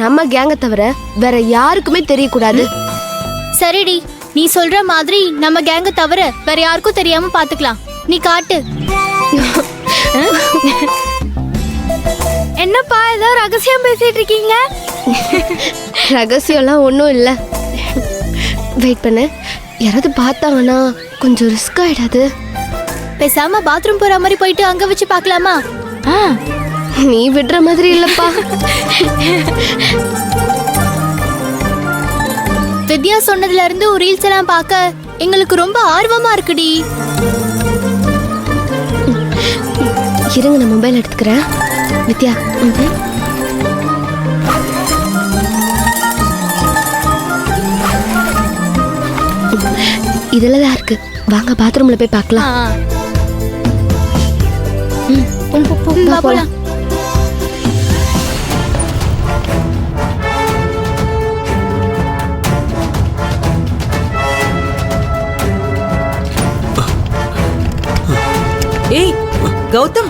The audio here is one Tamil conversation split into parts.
நம்ம கேங்க தவிர வேற யாருக்குமே தெரியக்கூடாது. சரிடி, நீ சொல்ற மாதிரி நம்ம கேங்க தவிர வேற யாருக்கும் தெரியாம பாத்துக்கலாம். நீ காட்டு. என்னப்பா ஏதோ ரகசியம் பேசிட்டு இருக்கீங்க? ரகசியம்லாம் ஒன்றும் இல்லை. வெயிட் பண்ணு, யாராவது பார்த்தாங்கன்னா கொஞ்சம் ரிஸ்க் ஆயிடாது. பேசாம பாத்ரூம் போற மாதிரி போயிட்டு அங்க வச்சு பார்க்கலாமா? நீ விடுற மாதிரி இல்லப்பா. வித்யா சொன்னதுல இருந்து ரீல்ஸ் எல்லாம் பார்க்க எங்களுக்கு ரொம்ப ஆர்வமா இருக்குடி. இருங்க, நான் மொபைல் எடுத்துக்கிறேன். வித்யா, இதுல தான் இருக்கு. வாங்க பாத்ரூம்ல போய் பார்க்கலாம். போலாம். ஏய் கௌதம்,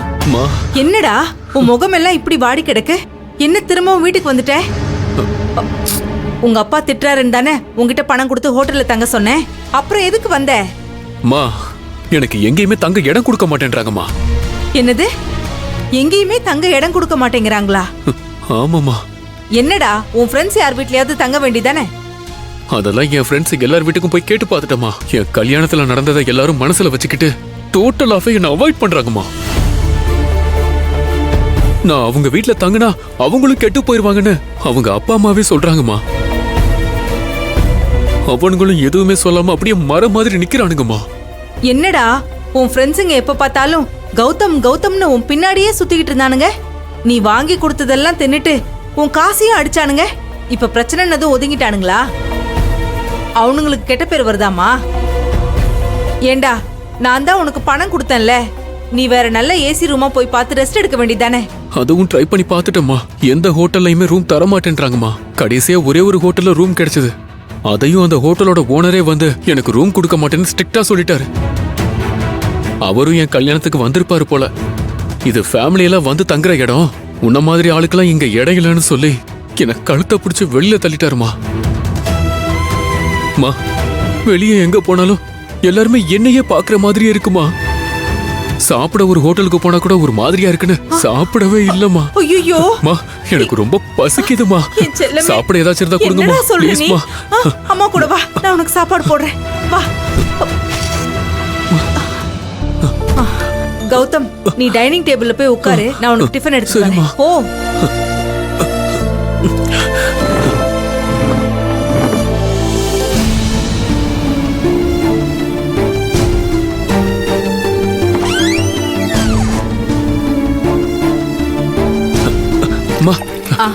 என்னடா உன் முகம் எல்லாம் இப்படி வாடி கிடக்கு? என்ன திரும்பவும் வீட்டுக்கு வந்துட்ட? உங்க அப்பா திட்டுறாருன்னு தானே உங்ககிட்ட பணம் கொடுத்து ஹோட்டல்ல தங்க சொன்னேன். அப்புறம் எதுக்கு வந்த? மா, எனக்கு எங்கேயுமே தங்க இடம் கொடுக்க மாட்டேன்றாங்கம்மா. என்னது, எங்கேயுமே தங்க இடம் கொடுக்க மாட்டேங்கிறாங்களா? ஆமாமா. என்னடா, உன் ஃப்ரெண்ட்ஸ் யார் வீட்லயாவது தங்க வேண்டியதானே? அதெல்லாம் என் ஃப்ரெண்ட்ஸ் எல்லார் வீட்டுக்கும் போய் கேட்டு பார்த்துட்டேம்மா. என் கல்யாணத்துல நடந்ததை எல்லாரும் மனசுல வச்சுக்கிட்டு டோட்டலாவே என்ன அவாய்ட் பண்றாங்கம்மா. நான் அவங்க வீட்டுல தங்கினா அவங்களும் கெட்டு போயிருவாங்கன்னு அவங்க அப்பா அம்மாவே சொல்றாங்கம்மா. அவனுங்களும் எதுவுமே சொல்லாம அப்படியே மர மாதிரி நிக்கிறானுங்கம்மா. என்னடா, உன் ஃப்ரெண்ட்ஸுங்க எப்ப பார்த்தாலும் கௌதம் கௌதம்னு உன் பின்னாடியே சுத்திக்கிட்டு இருந்தானுங்க. நீ வாங்கி கொடுத்ததெல்லாம் தின்னுட்டு உன் காசையும் அடிச்சானுங்க. இப்ப பிரச்சனைன்னு ஒதுங்கிட்டானுங்களா? அவனுங்களுக்கு கெட்ட பேர் வருதாமா? ஏண்டா, நான் தான் உனக்கு பணம் கொடுத்தேன்ல, நீ வேற நல்ல ஏசி ரூமா போய் பார்த்து ரெஸ்ட் எடுக்க வேண்டியதானே? அதுவும் ட்ரை பண்ணி பார்த்துட்டேம்மா. எந்த ஹோட்டல்லையுமே ரூம் தர மாட்டேன்றாங்கம்மா. கடைசியா ஒரே ஒரு ஹோட்டல்ல ரூம் கிடைச்சது. அதையும் அந்த ஹோட்டலோட ஓனரே வந்து எனக்கு ரூம் கொடுக்க மாட்டேன்னு ஸ்ட்ரிக்டா சொல்லிட்டாரு. அவரும் என் கல்யாணத்துக்கு வந்திருப்பாரு போல. இது ஃபேமிலி எல்லாம் வந்து தங்குற இடம், உன்ன மாதிரி ஆளுக்கெல்லாம் இங்க இடம் இல்லைன்னு சொல்லி என்ன கழுத்தை பிடிச்சு வெளியில தள்ளிட்டாருமா. மா, வெளியே எங்க போனாலும் எல்லாருமே என்னையே பாக்குற மாதிரியே இருக்குமா. சாப்பிட ஒரு ஹோட்டலுக்கு போனா கூட ஒரு மாதிரியா இருக்குன்னு சாப்பிடவே இல்லம்மா. ஐயோ, மா, எனக்கு ரொம்ப பசிக்குதுமா. சாப்பிட ஏதாச்சும் இருந்தா கொடுங்கம்மா ப்ளீஸ்மா. அம்மா கூட வா, நான் உனக்கு சாப்பாடு போடுறேன். வா கௌதம், நீ டைனிங் டேபிள்ல போய் உட்காரு, நான் உனக்கு டிஃபன் எடுத்து வரேன். ஓ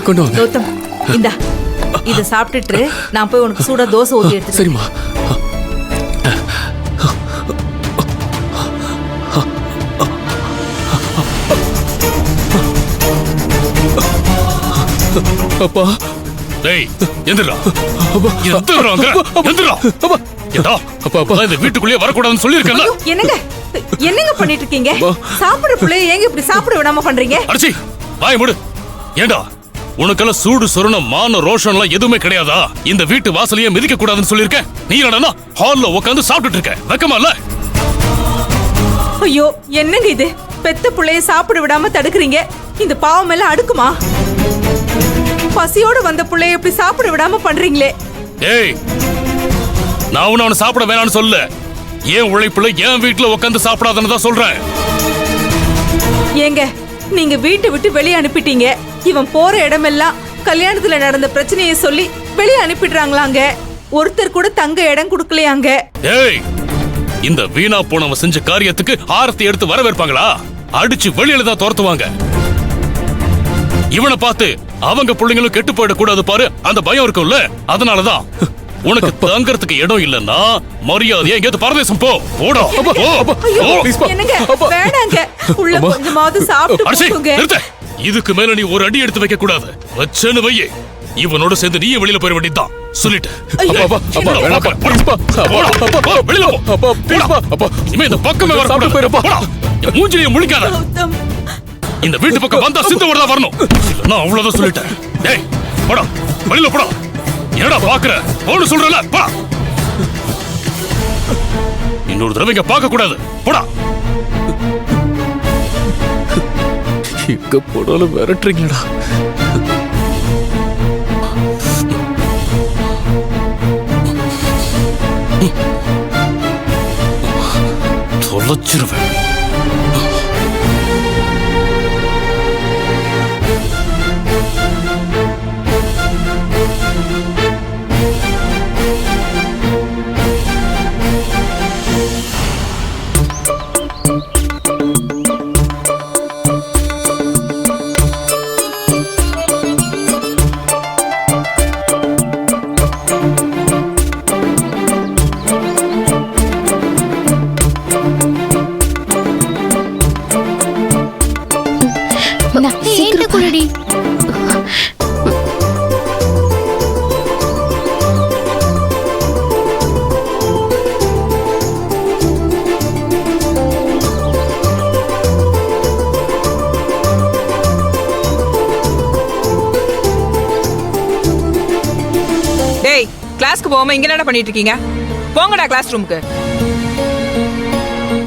கௌதம், இந்தா இத சாப்பிட்டுட்டு நான் போய் உனக்கு சூடா தோசை ஊத்தி எடுத்து. சரிம்மா. அப்பா, டேய் எந்திரா. எந்திராங்க, எந்திரா. ஏடா, அப்பா அப்பா இந்த வீட்டுக்குள்ளே வரக்கூடாதுன்னு சொல்லிருக்கேன்ல. என்னங்க என்னங்க பண்ணிட்டு இருக்கீங்க? சாப்பிடுற புள்ளைய ஏங்க இப்படி சாப்பிட விடாம பண்றீங்க? அடிச்சி வாய் மூடு. ஏண்டா, உனக்கெல்லாம் சூடு சொரண மான ரோஷன்லாம் எதுவுமே கிடையாதா? இந்த வீட்டு வாசலையே மிதிக்க கூடாதுன்னு சொல்லிருக்கேன். நீ என்னடா ஹால்ல உட்கார்ந்து சாப்பிட்டுட்டு இருக்க? வெக்கமா இல்ல? ஐயோ, என்னங்க இது? பெத்த புள்ளைய சாப்பிட விடாம தடுக்குறீங்க. இந்த பாவம் எல்லாம் அடுக்குமா? பசியோட வந்த புள்ளைய இப்படி சாப்பிட விடாம பண்றீங்களே. ஏய், நான் அவனை சாப்பிட வேணாம்னு சொல்ல. ஏன் உழைப்புல என் வீட்டுல உட்கார்ந்து சாப்பிடாதன்னு தான் சொல்றேன். ஏங்க, நீங்க வீட்டை விட்டு வெளியே அனுப்பிட்டீங்க. இவன் போற இடமெல்லாம் கல்யாணத்துல நடந்த பிரச்சனையை சொல்லி வெளியே அனுப்பிடுறாங்களாங்க. ஒருத்தர் கூட தங்க இடம் கொடுக்கலையாங்க. ஏய், இந்த வீணா போனவன் செஞ்ச காரியத்துக்கு ஆரத்தி எடுத்து வரவேற்பாங்களா? அடிச்சு வெளியில தான் துரத்துவாங்க. இவனை பார்த்து அவங்க பிள்ளைங்களும் கெட்டு போயிட கூடாது பாரு, அந்த பயம் இருக்கும்ல. அதனாலதான் உனக்கு தங்கறதுக்கு இடம் இல்லன்னா மரியாதையா எங்கேயாவது பரதேசம் போ. ஓடா. என்னங்க, வேணாங்க. உள்ள கொஞ்சமாவது சாப்பிட்டு போங்க. இதுக்கு மேல நீ ஒரு அடி எடுத்து வைக்க கூடாது. வச்சேன்னு வையே, இவனோட சேர்ந்து நீ வெளியில போயிட வேண்டியதுதான். சொல்லிட்டு இந்த பக்கமே வர மூஞ்சிலிய முழிக்காத. இந்த வீட்டு பக்கம் வந்தா சித்தோட தான் வரணும். நான் அவ்வளவுதான் சொல்லிட்டேன். போடா வெளியில போடா. என்னடா பாக்குற? போடு சொல்றல, போடா. இன்னொரு தடவை இங்க பார்க்க கூடாது, போடா. எங்க போனாலும் விரட்டுறீங்களா? தொலைச்சிருவேன். ஏன்ட்ட குடுடி. டேய், கிளாஸ்க்கு போகாம இங்க என்ன பண்ணிட்டு இருக்கீங்க? போங்கடா கிளாஸ் ரூமுக்கு.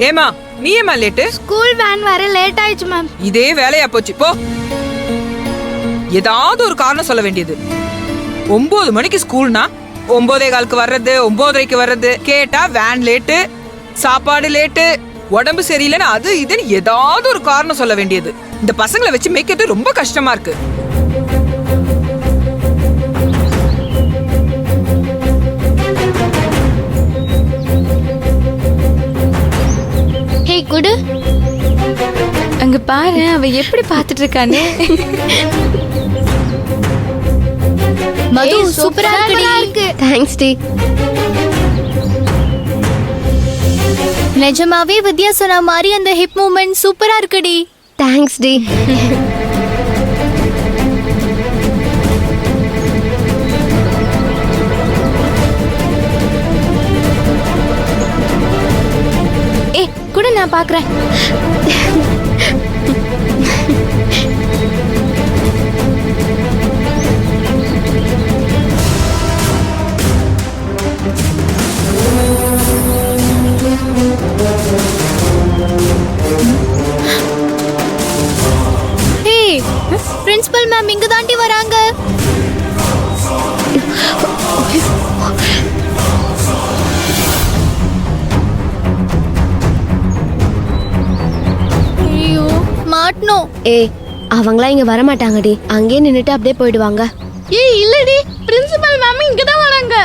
ஏமா நீ ஏமா லேட்டு? ஸ்கூல் வேன் வர லேட் ஆயிடுச்சு மேம். இதே வேலையா போச்சு போ. ஏதாவது ஒரு காரணம் சொல்ல வேண்டியது. 9 மணிக்கு ஸ்கூல்னா 9:15 வர்றது, 9:30 வர்றது, கேட்டா வேன் லேட்டு, சாப்பாடு லேட்டு, உடம்பு சரியில்லைன்னு அது இதுன்னு ஏதாவது ஒரு காரணம் சொல்ல வேண்டியது. இந்த பசங்களை வச்சு மேய்க்கிறது ரொம்ப கஷ்டமா இருக்கு. ஹே குடு. அங்க பாரு அவ எப்படி பாத்துட்டு இருக்கானே. மது சூப்பரா இருக்கு. தேங்க்ஸ் டி. நிஜமாவே வித்யா சொன்ன மாதிரி அந்த ஹிப் மூவ்மெண்ட் சூப்பரா இருக்குடி. Thanks D. ஏ கூட நான் பாக்குறேன். ஹே பிரின்சிபல் மேம் இங்க தாண்டி வராங்க. ஐயோ மாட்டணும். ஏய் அவங்களாம் இங்க வர மாட்டாங்கடி. அங்கேயே நின்னுட்டு அப்படியே போயிடுவாங்க. ஏய் இல்லடி, பிரின்சிபல் மேம் இங்க தான் வராங்க.